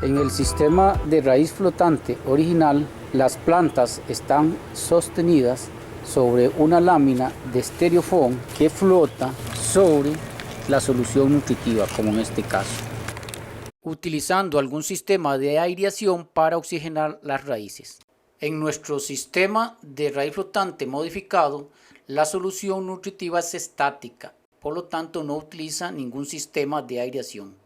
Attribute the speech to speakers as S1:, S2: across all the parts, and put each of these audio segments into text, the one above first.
S1: En el sistema de raíz flotante original, las plantas están sostenidas sobre una lámina de estereofón que flota sobre la solución nutritiva, como en este caso, utilizando algún sistema de aireación para oxigenar las raíces. En nuestro sistema de raíz flotante modificado, la solución nutritiva es estática, por lo tanto no utiliza ningún sistema de aireación.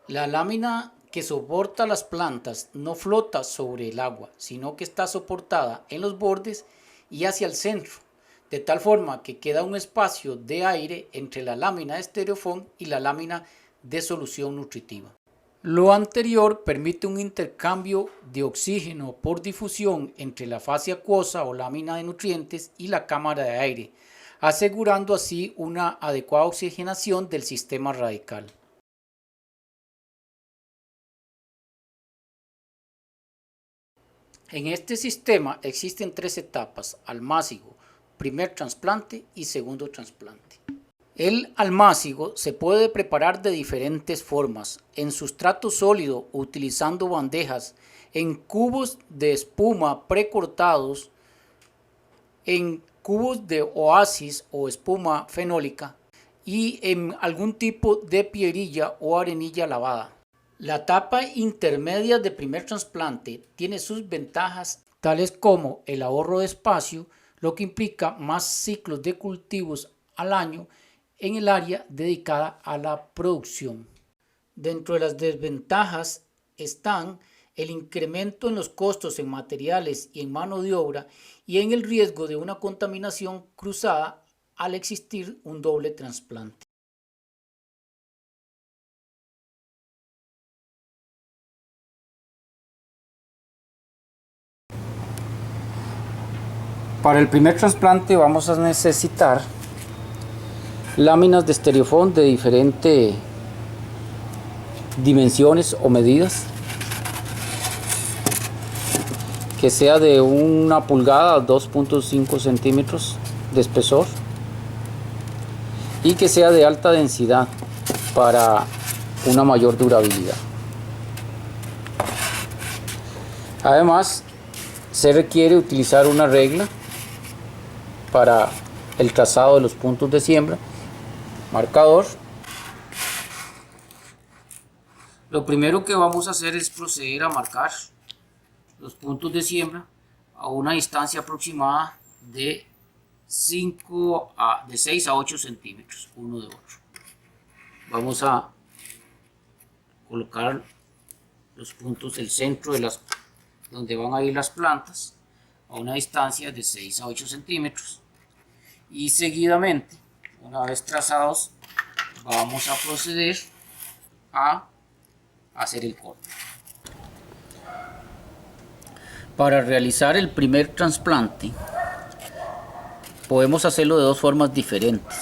S1: La lámina que soporta las plantas no flota sobre el agua, sino que está soportada en los bordes y hacia el centro, de tal forma que queda un espacio de aire entre la lámina de estereofón y la lámina de solución nutritiva. Lo anterior permite un intercambio de oxígeno por difusión entre la fase acuosa o lámina de nutrientes y la cámara de aire, asegurando así una adecuada oxigenación del sistema radical. En este sistema existen tres etapas: almácigo, primer trasplante y segundo trasplante. El almácigo se puede preparar de diferentes formas: en sustrato sólido utilizando bandejas, en cubos de espuma precortados, en cubos de oasis o espuma fenólica y en algún tipo de piedrilla o arenilla lavada. La etapa intermedia de primer trasplante tiene sus ventajas, tales como el ahorro de espacio, lo que implica más ciclos de cultivos al año en el área dedicada a la producción. Dentro de las desventajas están el incremento en los costos en materiales y en mano de obra y en el riesgo de una contaminación cruzada al existir un doble trasplante. Para el primer trasplante vamos a necesitar láminas de estereofón de diferentes dimensiones o medidas, que sea de 1 pulgada a 2.5 centímetros de espesor y que sea de alta densidad para una mayor durabilidad. Además, se requiere utilizar una regla para el trazado de los puntos de siembra, marcador. Lo primero que vamos a hacer es proceder a marcar los puntos de siembra a una distancia aproximada de 6 a 8 centímetros uno de otro. Vamos a colocar los puntos del centro de donde van a ir las plantas a una distancia de 6 a 8 centímetros. Y seguidamente, una vez trazados, vamos a proceder a hacer el corte. Para realizar el primer trasplante podemos hacerlo de dos formas diferentes.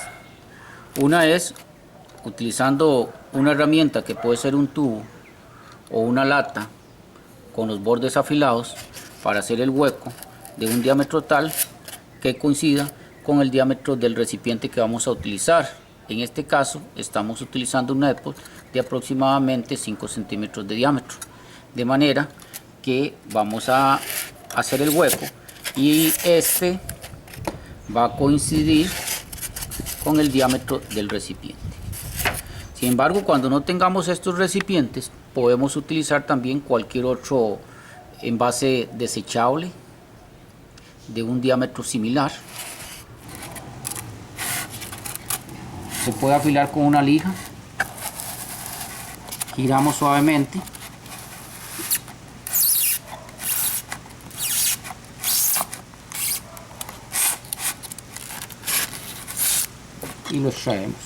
S1: Una es utilizando una herramienta que puede ser un tubo o una lata con los bordes afilados para hacer el hueco de un diámetro tal que coincida con el diámetro del recipiente que vamos a utilizar. En este caso estamos utilizando un iPod de aproximadamente 5 centímetros de diámetro, de manera que vamos a hacer el hueco y este va a coincidir con el diámetro del recipiente. Sin embargo, cuando no tengamos estos recipientes, podemos utilizar también cualquier otro envase desechable de un diámetro similar. Se puede afilar con una lija, giramos suavemente y lo extraemos.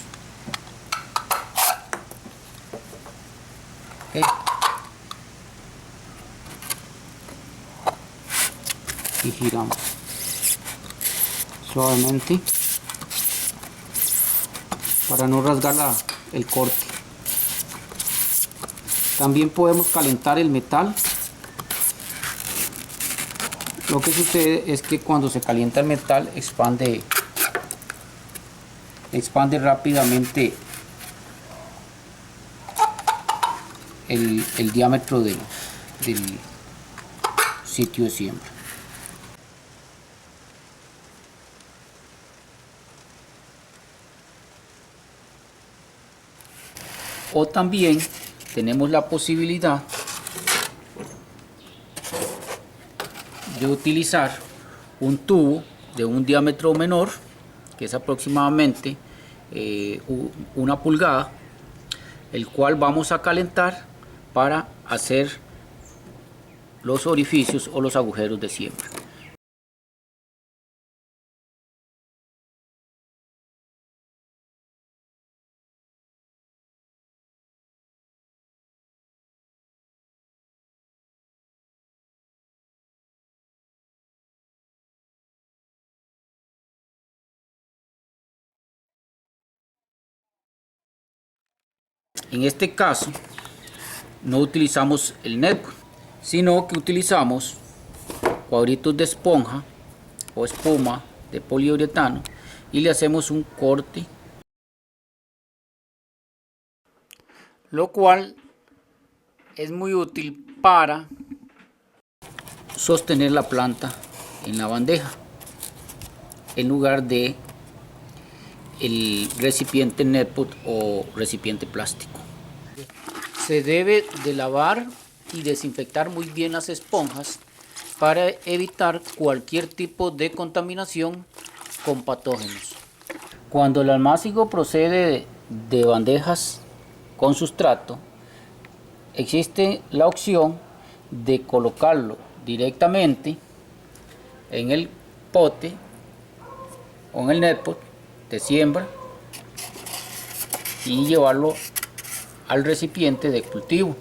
S1: Okay. Y giramos suavemente para no rasgar el corte. También podemos calentar el metal. Lo que sucede es que cuando se calienta el metal expande rápidamente el diámetro del sitio de siembra. O también tenemos la posibilidad de utilizar un tubo de un diámetro menor, que es aproximadamente 1 pulgada, el cual vamos a calentar para hacer los orificios o los agujeros de siembra. En este caso no utilizamos el netboard, sino que utilizamos cuadritos de esponja o espuma de poliuretano y le hacemos un corte, lo cual es muy útil para sostener la planta en la bandeja en lugar de el recipiente netboard o recipiente plástico. Se debe de lavar y desinfectar muy bien las esponjas para evitar cualquier tipo de contaminación con patógenos. Cuando el almácigo procede de bandejas con sustrato, existe la opción de colocarlo directamente en el pote o en el netboard de siembra y llevarlo al recipiente de cultivo.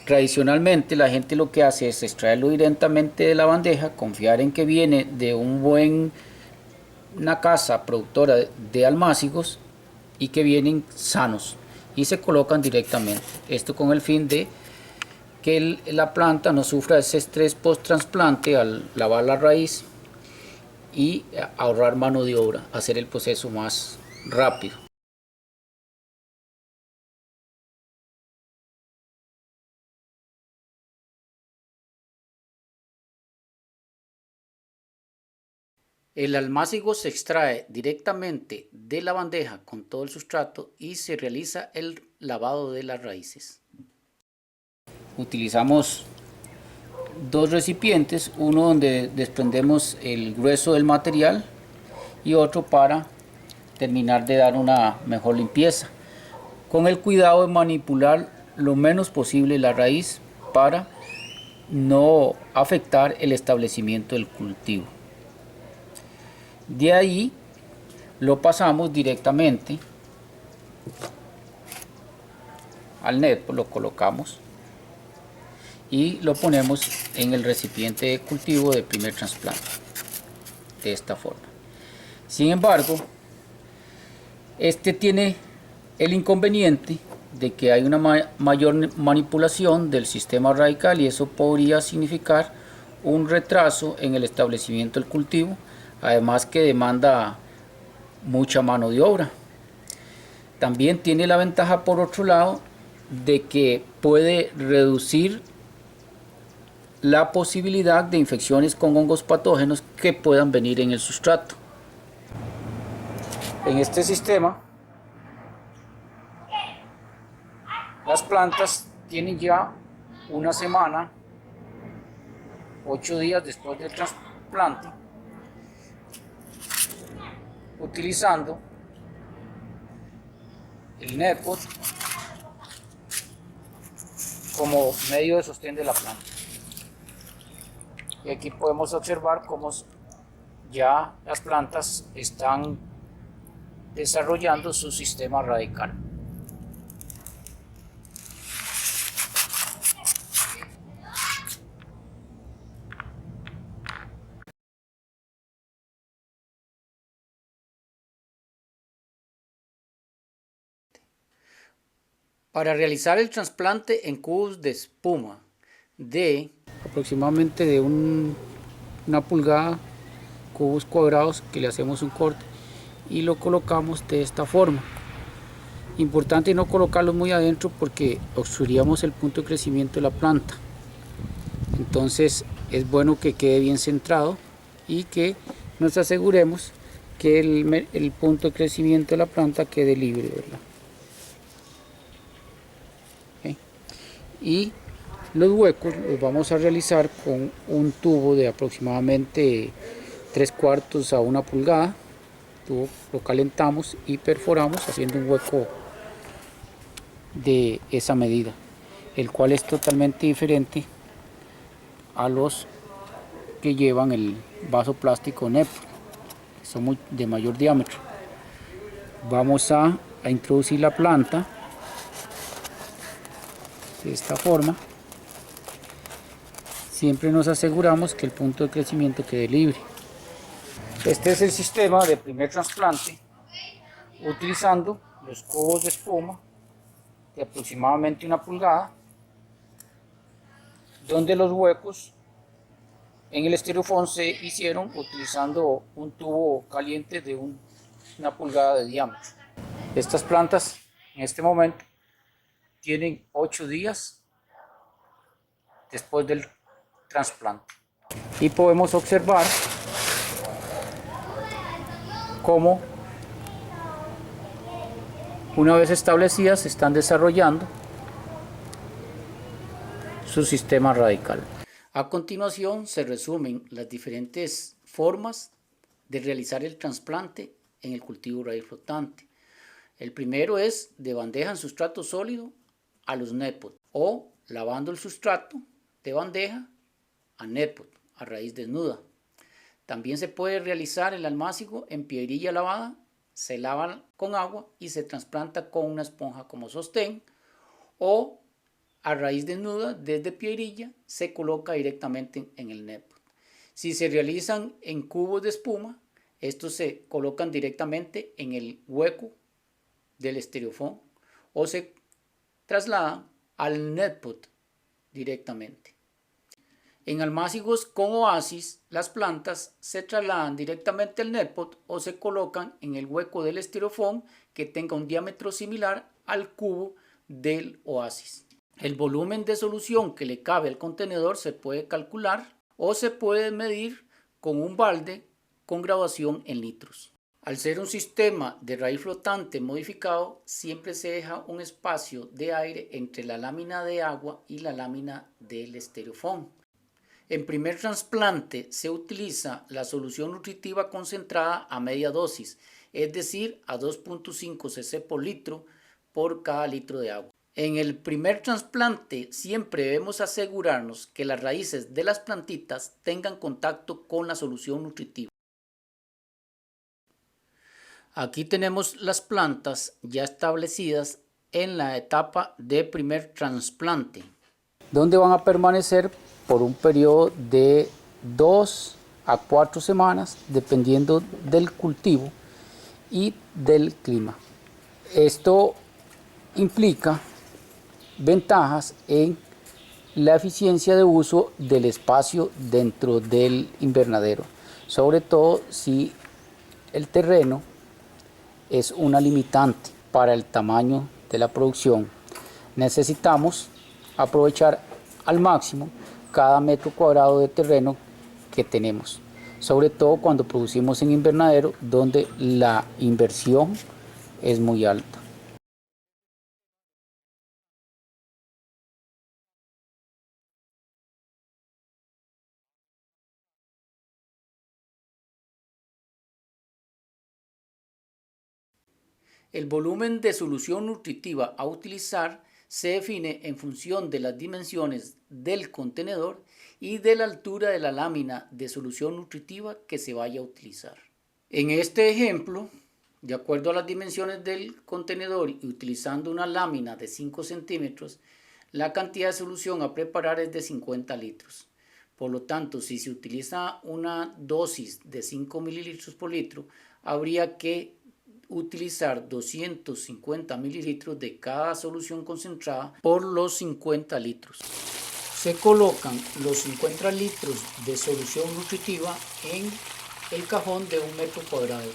S1: Tradicionalmente la gente lo que hace es extraerlo directamente de la bandeja, confiar en que viene de una casa productora de almácigos y que vienen sanos y se colocan directamente. Esto con el fin de que la planta no sufra ese estrés post trasplante al lavar la raíz y ahorrar mano de obra, hacer el proceso más rápido. El almácigo se extrae directamente de la bandeja con todo el sustrato y se realiza el lavado de las raíces. Utilizamos dos recipientes, uno donde desprendemos el grueso del material y otro para terminar de dar una mejor limpieza, con el cuidado de manipular lo menos posible la raíz para no afectar el establecimiento del cultivo. De ahí lo pasamos directamente al netboard, lo colocamos y lo ponemos en el recipiente de cultivo de primer trasplante de esta forma. Sin embargo, este tiene el inconveniente de que hay una mayor manipulación del sistema radical y eso podría significar un retraso en el establecimiento del cultivo, además que demanda mucha mano de obra. También tiene la ventaja, por otro lado, de que puede reducir la posibilidad de infecciones con hongos patógenos que puedan venir en el sustrato. En este sistema, las plantas tienen ya una semana, 8 días después del trasplante, utilizando el netboard como medio de sostén de la planta. Y aquí podemos observar cómo ya las plantas están desarrollando su sistema radical. Para realizar el trasplante en cubos de espuma de aproximadamente de 1 pulgada, cubos cuadrados, que le hacemos un corte y lo colocamos de esta forma. Importante no colocarlos muy adentro porque obstruiríamos el punto de crecimiento de la planta. Entonces es bueno que quede bien centrado y que nos aseguremos que el punto de crecimiento de la planta quede libre, ¿verdad? ¿Okay? Y los huecos los vamos a realizar con un tubo de aproximadamente 3/4 a 1 pulgada. Lo calentamos y perforamos haciendo un hueco de esa medida, el cual es totalmente diferente a los que llevan el vaso plástico NEP, que son de mayor diámetro. Vamos a introducir la planta de esta forma. Siempre nos aseguramos que el punto de crecimiento quede libre. Este es el sistema de primer trasplante, utilizando los cubos de espuma de aproximadamente 1 pulgada, donde los huecos en el estirofoam se hicieron utilizando un tubo caliente de 1 pulgada de diámetro. Estas plantas en este momento tienen 8 días después del trasplante y podemos observar cómo una vez establecidas se están desarrollando su sistema radical. A continuación se resumen las diferentes formas de realizar el trasplante en el cultivo raíz flotante. El primero es de bandeja en sustrato sólido a los NetPot, o lavando el sustrato de bandeja a NetPot, a raíz desnuda. También se puede realizar el almácigo en piedrilla lavada, se lava con agua y se trasplanta con una esponja como sostén, o a raíz desnuda desde piedrilla se coloca directamente en el NetPot. Si se realizan en cubos de espuma, estos se colocan directamente en el hueco del estirofoam o se trasladan al NetPot directamente. En almácigos con oasis, las plantas se trasladan directamente al NetPot o se colocan en el hueco del estirofoam que tenga un diámetro similar al cubo del oasis. El volumen de solución que le cabe al contenedor se puede calcular o se puede medir con un balde con graduación en litros. Al ser un sistema de raíz flotante modificado, siempre se deja un espacio de aire entre la lámina de agua y la lámina del estirofoam. En primer trasplante se utiliza la solución nutritiva concentrada a media dosis, es decir, a 2.5 cc por litro por cada litro de agua. En el primer trasplante siempre debemos asegurarnos que las raíces de las plantitas tengan contacto con la solución nutritiva. Aquí tenemos las plantas ya establecidas en la etapa de primer trasplante, donde van a permanecer por un periodo de 2 a 4 semanas, dependiendo del cultivo y del clima. Esto implica ventajas en la eficiencia de uso del espacio dentro del invernadero, sobre todo si el terreno es una limitante para el tamaño de la producción. Necesitamos aprovechar al máximo cada metro cuadrado de terreno que tenemos, sobre todo cuando producimos en invernadero, donde la inversión es muy alta. El volumen de solución nutritiva a utilizar se define en función de las dimensiones del contenedor y de la altura de la lámina de solución nutritiva que se vaya a utilizar. En este ejemplo, de acuerdo a las dimensiones del contenedor y utilizando una lámina de 5 centímetros, la cantidad de solución a preparar es de 50 litros. Por lo tanto, si se utiliza una dosis de 5 mililitros por litro, habría que utilizar 250 mililitros de cada solución concentrada por los 50 litros. Se colocan los 50 litros de solución nutritiva en el cajón de 1 metro cuadrado,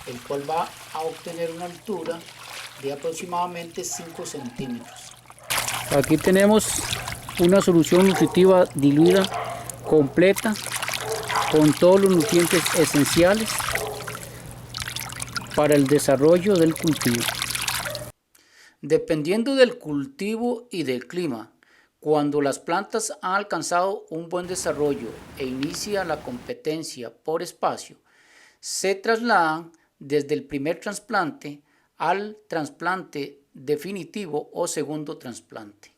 S1: el cual va a obtener una altura de aproximadamente 5 centímetros. Aquí tenemos una solución nutritiva diluida completa con todos los nutrientes esenciales para el desarrollo del cultivo. Dependiendo del cultivo y del clima, cuando las plantas han alcanzado un buen desarrollo e inicia la competencia por espacio, se trasladan desde el primer trasplante al trasplante definitivo o segundo trasplante.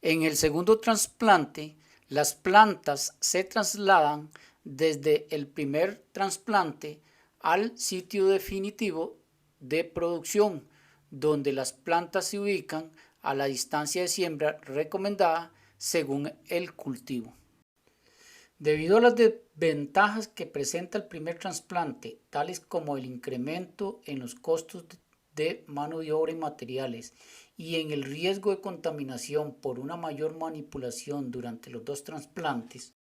S1: En el segundo trasplante, las plantas se trasladan desde el primer trasplante al sitio definitivo de producción, donde las plantas se ubican a la distancia de siembra recomendada según el cultivo. Debido a las desventajas que presenta el primer trasplante, tales como el incremento en los costos de mano de obra y materiales y en el riesgo de contaminación por una mayor manipulación durante los dos trasplantes,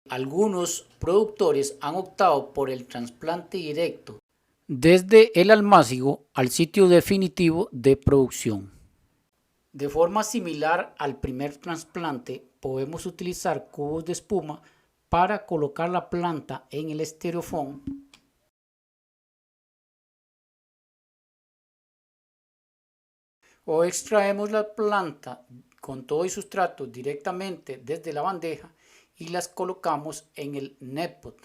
S1: algunos productores han optado por el trasplante directo desde el almácigo al sitio definitivo de producción. De forma similar al primer trasplante, podemos utilizar cubos de espuma para colocar la planta en el estereofón o extraemos la planta con todo y sustrato directamente desde la bandeja y las colocamos en el netpot,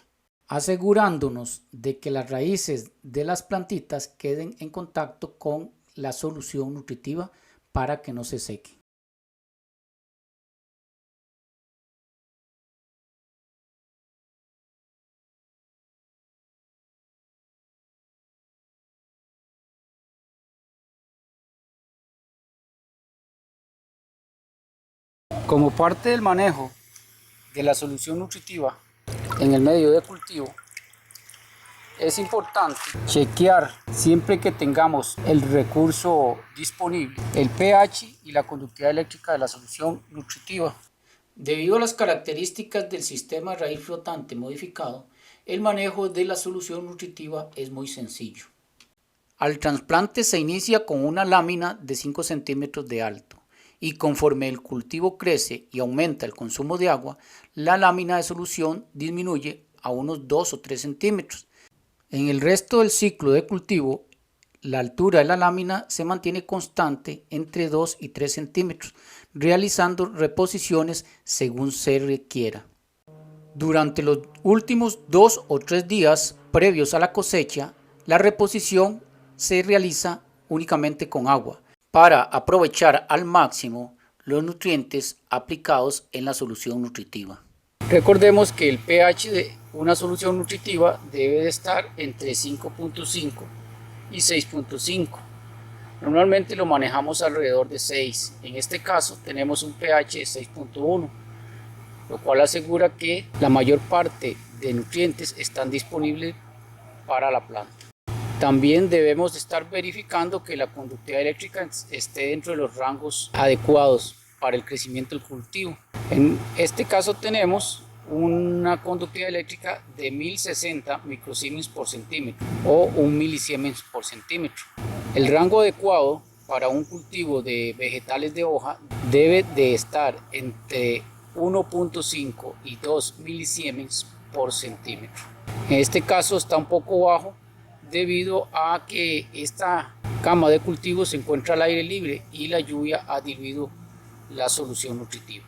S1: asegurándonos de que las raíces de las plantitas queden en contacto con la solución nutritiva para que no se seque. Como parte del manejo de la solución nutritiva en el medio de cultivo, es importante chequear siempre que tengamos el recurso disponible el pH y la conductividad eléctrica de la solución nutritiva. Debido a las características del sistema de raíz flotante modificado, el manejo de la solución nutritiva es muy sencillo. Al trasplante se inicia con una lámina de 5 centímetros de alto y conforme el cultivo crece y aumenta el consumo de agua, la lámina de solución disminuye a unos 2 o 3 centímetros. En el resto del ciclo de cultivo, la altura de la lámina se mantiene constante entre 2 y 3 centímetros, realizando reposiciones según se requiera. Durante los últimos 2 o 3 días previos a la cosecha, la reposición se realiza únicamente con agua para aprovechar al máximo los nutrientes aplicados en la solución nutritiva. Recordemos que el pH de una solución nutritiva debe de estar entre 5.5 y 6.5. Normalmente lo manejamos alrededor de 6. En este caso tenemos un pH de 6.1, lo cual asegura que la mayor parte de nutrientes están disponibles para la planta. También debemos de estar verificando que la conductividad eléctrica esté dentro de los rangos adecuados para el crecimiento del cultivo. En este caso tenemos una conductividad eléctrica de 1060 microsiemens por centímetro o 1 milisiemens por centímetro. El rango adecuado para un cultivo de vegetales de hoja debe de estar entre 1.5 y 2 milisiemens por centímetro. En este caso está un poco bajo debido a que esta cama de cultivo se encuentra al aire libre y la lluvia ha diluido la solución nutritiva.